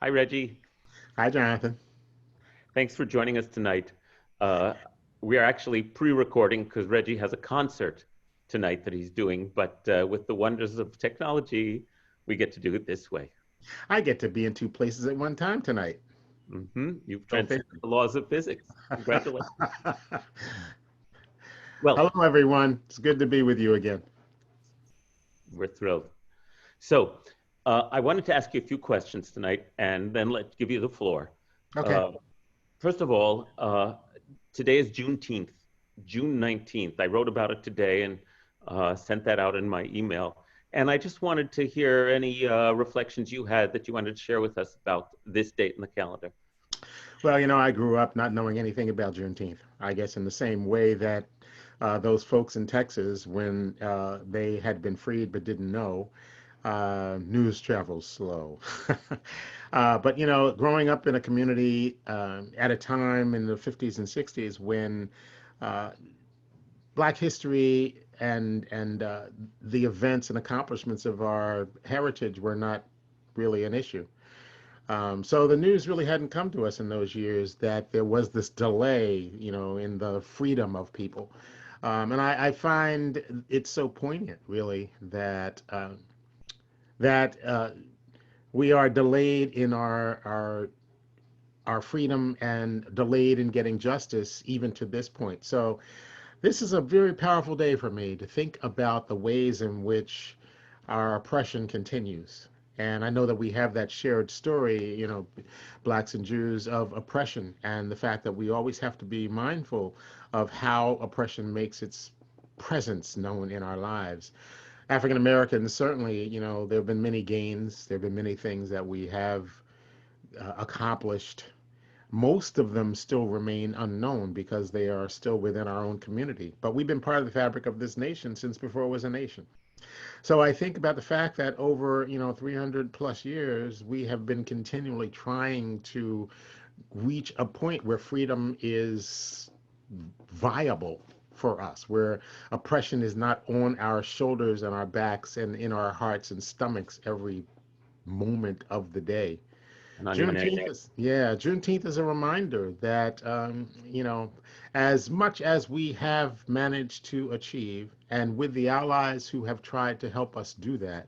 Hi, Reggie. Hi, Jonathan. Thanks for joining us tonight. Uh, we are actually pre-recording because Reggie has a concert tonight that he's doing, but with the wonders of technology, we get to do it this way. I get to be in two places at one time tonight. You've Go figure. transcended the laws of physics. Congratulations. Well, Hello, everyone. It's good to be with you again. we're thrilled. So, I wanted to ask you a few questions tonight and then give you the floor. Okay. Uh, First of all, today is Juneteenth, June 19th. I wrote about it today and sent that out in my email. And I just wanted to hear any reflections you had that you wanted to share with us about this date in the calendar. Well, I grew up not knowing anything about Juneteenth. I guess in the same way that those folks in Texas, when they had been freed but didn't know, news travels slow. But growing up in a community at a time in the 50s and 60s when uh, Black history and the events and accomplishments of our heritage were not really an issue. So the news really hadn't come to us in those years that there was this delay, in the freedom of people. And I find it so poignant, really, that we are delayed in our freedom and delayed in getting justice even to this point. So this is a very powerful day for me to think about the ways in which our oppression continues. And I know that we have that shared story, blacks and Jews, of oppression, and the fact that we always have to be mindful of how oppression makes its presence known in our lives. African Americans, certainly, there have been many gains, there have been many things that we have accomplished. Most of them still remain unknown because they are still within our own community. But we've been part of the fabric of this nation since before it was a nation. So I think about the fact that over, 300 plus years, we have been continually trying to reach a point where freedom is viable for us, where oppression is not on our shoulders and our backs and in our hearts and stomachs every moment of the day. And on your neck. Juneteenth is a reminder that, as much as we have managed to achieve, and with the allies who have tried to help us do that,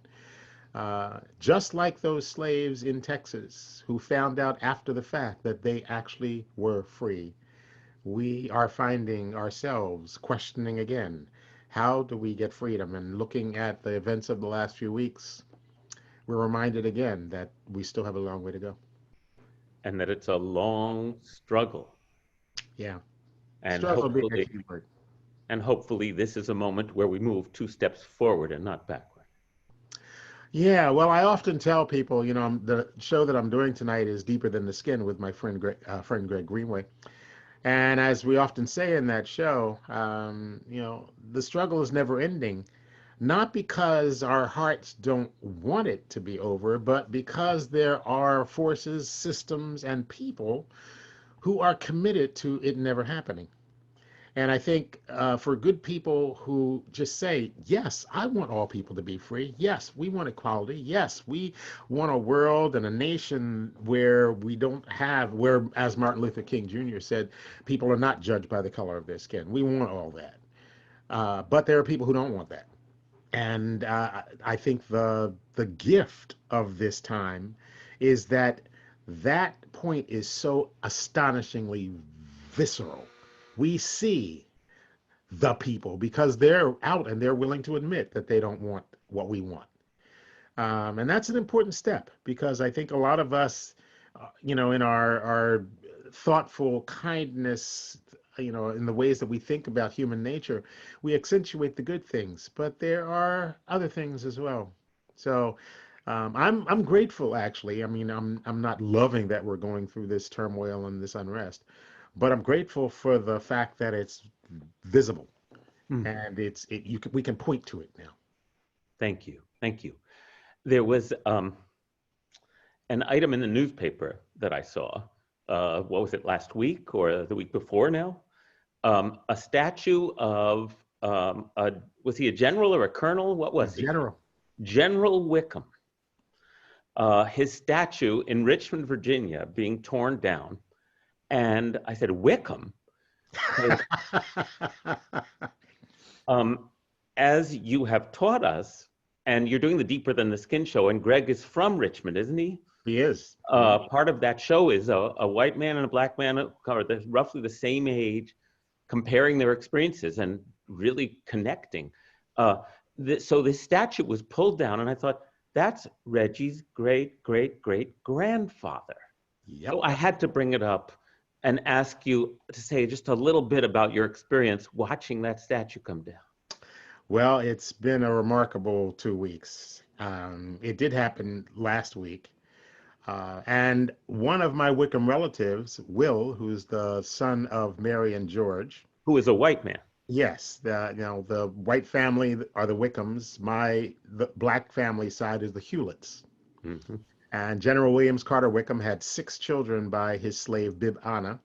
just like those slaves in Texas who found out after the fact that they actually were free, we are finding ourselves questioning again, how do we get freedom? And looking at the events of the last few weeks, we're reminded again that we still have a long way to go. And that it's a long struggle. Yeah. And Struggle being a hopefully, key word. this is a moment where we move two steps forward and not backward. Yeah, well, I often tell people, the show that I'm doing tonight is Deeper Than the Skin with my friend Greg Greenway. And as we often say in that show, the struggle is never ending, not because our hearts don't want it to be over, but because there are forces, systems, and people who are committed to it never happening. And I think for good people who just say, yes, I want all people to be free. Yes, we want equality. Yes, we want a world and a nation where we don't have, where, as Martin Luther King Jr. said, people are not judged by the color of their skin. We want all that. But there are people who don't want that. And I think the gift of this time is that that point is so astonishingly visceral. We see the people because they're out and they're willing to admit that they don't want what we want. And that's an important step because I think a lot of us, in our thoughtful kindness, in the ways that we think about human nature, we accentuate the good things, but there are other things as well. So I'm grateful actually. I mean, I'm not loving that we're going through this turmoil and this unrest, but I'm grateful for the fact that it's visible Mm, and we can point to it now. thank you. Thank you. There was an item in the newspaper that I saw. What was it, last week or the week before now? A statue of, was he a general or a colonel? What A was he? general. General Wickham. his statue in Richmond, Virginia, being torn down. And I said, Wickham? Um, as you have taught us, and you're doing the Deeper Than the Skin show, and Greg is from Richmond, isn't he? He is. Part of that show is a white man and a black man are roughly the same age, comparing their experiences and really connecting. So this statue was pulled down, and I thought, that's Reggie's great-great-great-grandfather. Yep. So I had to bring it up and ask you to say just a little bit about your experience watching that statue come down. Well, it's been a remarkable 2 weeks. It did happen last week. And one of my Wickham relatives, Will, who's the son of Mary and George. Who is a white man. Yes, the white family are the Wickhams. The black family side is the Hewletts. Mm-hmm. And General Williams Carter Wickham had 6 children by his slave Bib Anna.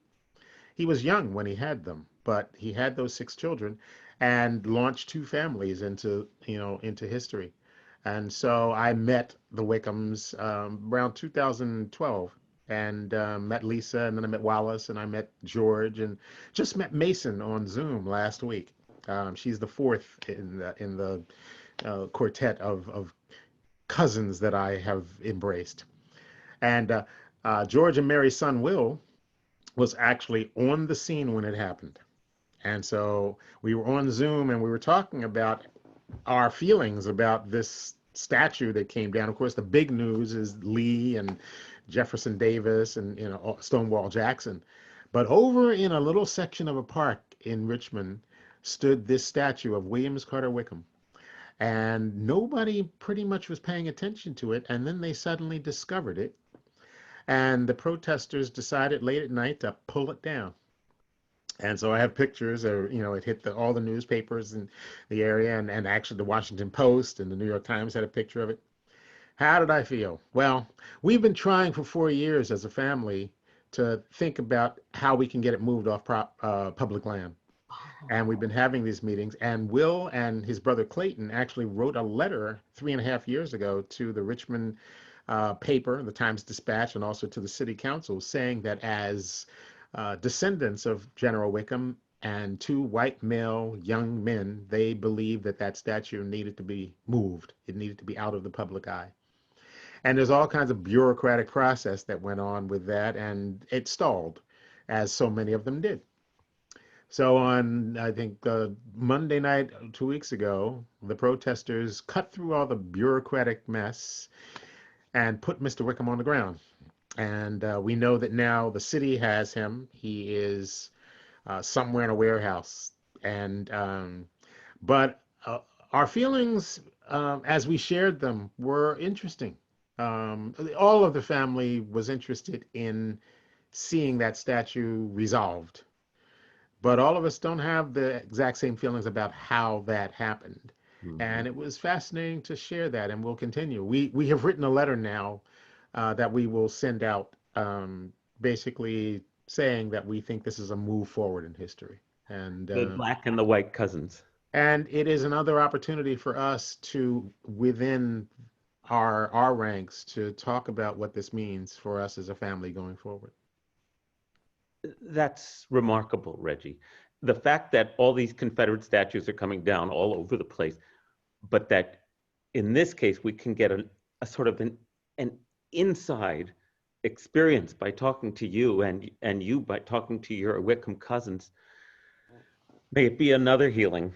He was young when he had them, but he had those 6 children and launched 2 families into history. And so I met the Wickhams around 2012 and met Lisa, and then I met Wallace, and I met George, and just met Mason on Zoom last week. She's the 4th in the quartet of cousins that I have embraced. And George and Mary's son, Will, was actually on the scene when it happened. And so we were on Zoom and we were talking about our feelings about this statue that came down. Of course, the big news is Lee and Jefferson Davis and Stonewall Jackson. But over in a little section of a park in Richmond stood this statue of Williams Carter Wickham. And nobody pretty much was paying attention to it. And then they suddenly discovered it. And the protesters decided late at night to pull it down. And so I have pictures of, it hit all the newspapers in the area, and actually the Washington Post and the New York Times had a picture of it. How did I feel? Well, we've been trying for 4 years as a family to think about how we can get it moved off public land. And we've been having these meetings, and Will and his brother Clayton actually wrote a letter 3.5 years ago to the Richmond paper, the Times Dispatch, and also to the city council, saying that as descendants of General Wickham and 2 white male young men, they believed that statue needed to be moved. It needed to be out of the public eye. And there's all kinds of bureaucratic process that went on with that, and it stalled, as so many of them did. So on, I think, Monday night 2 weeks ago, the protesters cut through all the bureaucratic mess and put Mr. Wickham on the ground. And we know that now the city has him. He is somewhere in a warehouse. And but our feelings as we shared them were interesting. All of the family was interested in seeing that statue resolved. But all of us don't have the exact same feelings about how that happened. Mm-hmm. And it was fascinating to share that, and we'll continue. We have written a letter now that we will send out, basically saying that we think this is a move forward in history. And the black and the white cousins. And it is another opportunity for us to, within our ranks, to talk about what this means for us as a family going forward. That's remarkable, Reggie. The fact that all these Confederate statues are coming down all over the place, but that in this case, we can get a sort of an inside experience by talking to you, and you by talking to your Wickham cousins. May it be another healing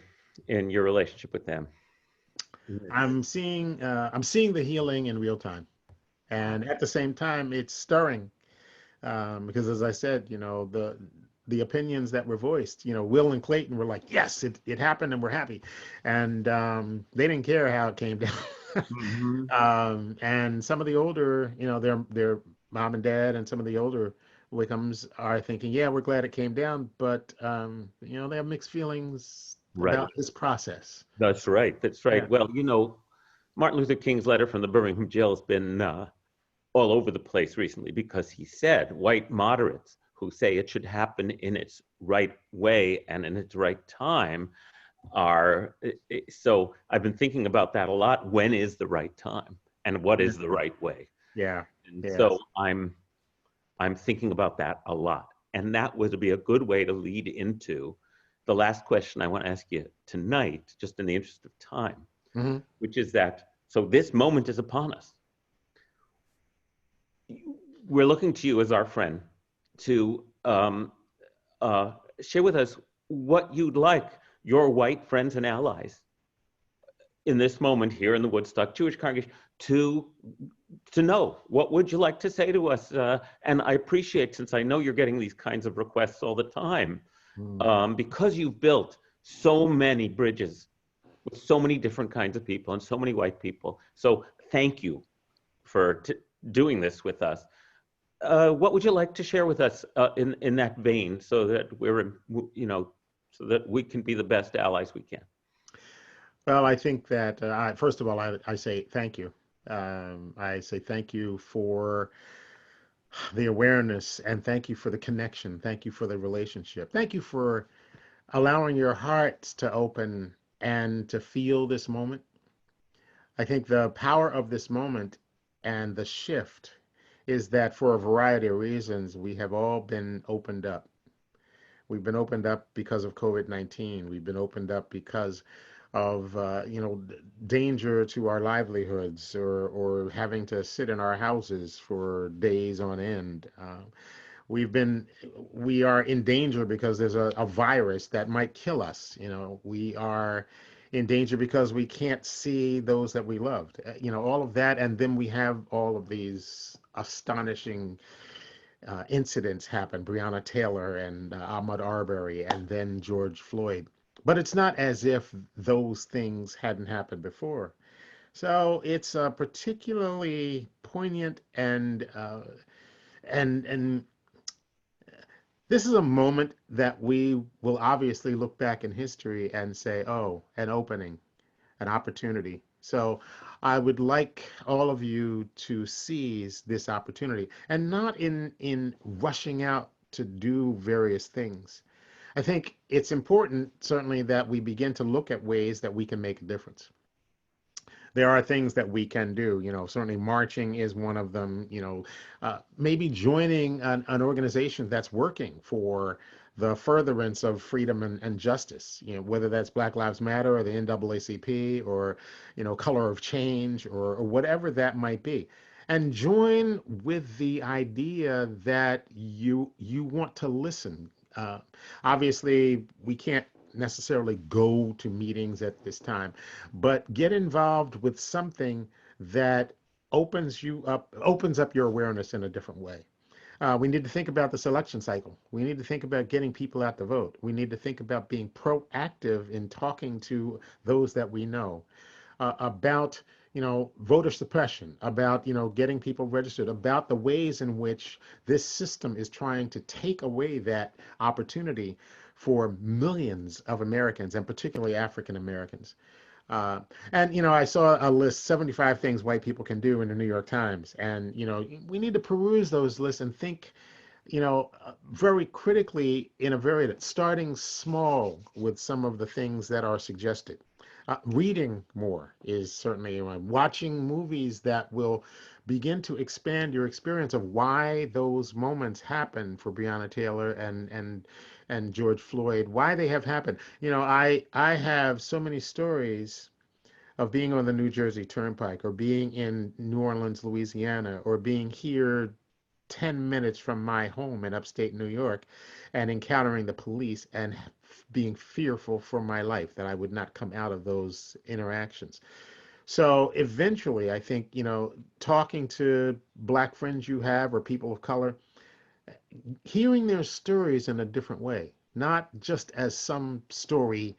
in your relationship with them. I'm seeing the healing in real time, and at the same time, it's stirring. Because as I said, the opinions that were voiced, Will and Clayton were like, yes, it happened and we're happy. And they didn't care how it came down. Mm-hmm. And some of the older, their mom and dad and some of the older Wickhams are thinking, yeah, we're glad it came down. But, they have mixed feelings about this process. That's right. That's right. Yeah. Well, Martin Luther King's letter from the Birmingham jail has been all over the place recently, because he said white moderates who say it should happen in its right way and in its right time are, so I've been thinking about that a lot. When is the right time and what is the right way? Yeah. And so Yes. I'm thinking about that a lot. And that would be a good way to lead into the last question I want to ask you tonight, just in the interest of time, Hmm. which is that so this moment is upon us. We're looking to you as our friend to share with us what you'd like your white friends and allies in this moment here in the Woodstock Jewish congregation to know. What would you like to say to us? And I appreciate, since I know you're getting these kinds of requests all the time, Mm. because you've built so many bridges with so many different kinds of people and so many white people. So thank you for doing this with us. What would you like to share with us in that vein, so that we're, so that we can be the best allies we can? Well, I think that first of all, I say thank you. I say thank you for the awareness and thank you for the connection. Thank you for the relationship. Thank you for allowing your hearts to open and to feel this moment. I think the power of this moment and the shift is that for a variety of reasons, we have all been opened up. We've been opened up because of COVID-19. We've been opened up because of danger to our livelihoods, or having to sit in our houses for days on end. We've been we are in danger because there's a virus that might kill us. We are in danger because we can't see those that we loved. All of that, and then we have all of these astonishing incidents happen: Breonna Taylor and Ahmaud Arbery, and then George Floyd. But it's not as if those things hadn't happened before. So it's particularly poignant, and this is a moment that we will obviously look back in history and say, oh, an opening, an opportunity. So I would like all of you to seize this opportunity, and not in rushing out to do various things. I think it's important, certainly, that we begin to look at ways that we can make a difference. There are things that we can do. Certainly marching is one of them. Maybe joining an organization that's working for the furtherance of freedom and justice, whether that's Black Lives Matter or the NAACP, or Color of Change, or whatever that might be. And join with the idea that you want to listen. uh, Obviously we can't necessarily go to meetings at this time, but get involved with something that opens up your awareness in a different way. We need to think about the selection cycle. We need to think about getting people out to vote. We need to think about being proactive in talking to those that we know, about voter suppression, about getting people registered, about the ways in which this system is trying to take away that opportunity for millions of Americans, and particularly African Americans. Uh, and I saw a list: 75 things white people can do, in the New York Times, and we need to peruse those lists and think, very critically, in a very starting small with some of the things that are suggested. Reading more is certainly one. Watching movies that will begin to expand your experience of why those moments happen for Breonna Taylor and George Floyd, why they have happened. I have so many stories of being on the New Jersey Turnpike, or being in New Orleans, Louisiana, or being here 10 minutes from my home in upstate New York, and encountering the police and being fearful for my life that I would not come out of those interactions. So eventually, I think, talking to Black friends you have, or people of color, hearing their stories in a different way, not just as some story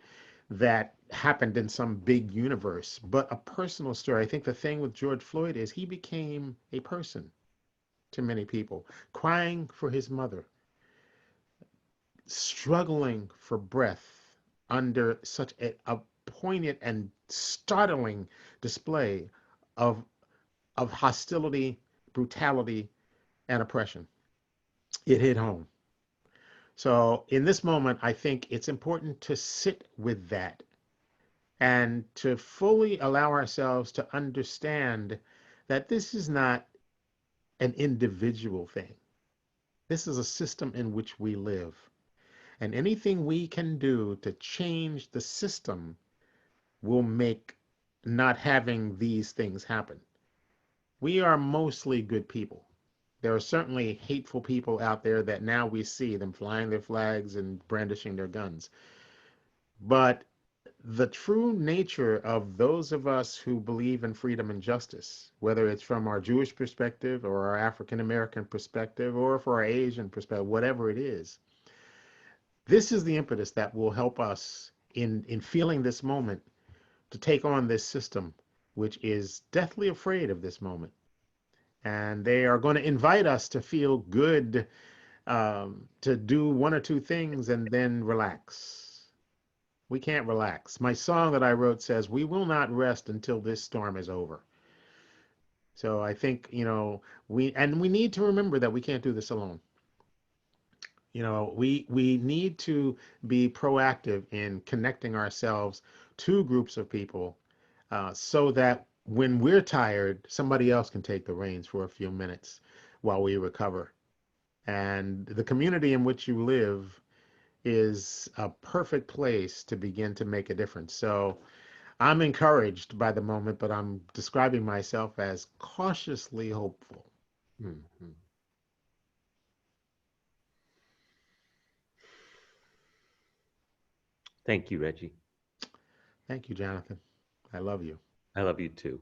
that happened in some big universe, but a personal story. I think the thing with George Floyd is he became a person to many people, crying for his mother, struggling for breath under such a poignant and startling display of hostility, brutality, and oppression. It hit home. So in this moment, I think it's important to sit with that, and to fully allow ourselves to understand that this is not an individual thing. This is a system in which we live. And anything we can do to change the system will make not having these things happen. We are mostly good people. There are certainly hateful people out there that now we see them flying their flags and brandishing their guns. But the true nature of those of us who believe in freedom and justice, whether it's from our Jewish perspective or our African American perspective or for our Asian perspective, whatever it is, this is the impetus that will help us in feeling this moment to take on this system, which is deathly afraid of this moment. And they are going to invite us to feel good, to do one or two things and then relax. We can't relax. My song that I wrote says, "We will not rest until this storm is over." So I think, we need to remember that we can't do this alone. We need to be proactive in connecting ourselves to groups of people, so that when we're tired, somebody else can take the reins for a few minutes while we recover. And the community in which you live is a perfect place to begin to make a difference. So I'm encouraged by the moment, but I'm describing myself as cautiously hopeful. Mhm. Thank you, Reggie. Thank you, Jonathan. I love you. I love you too.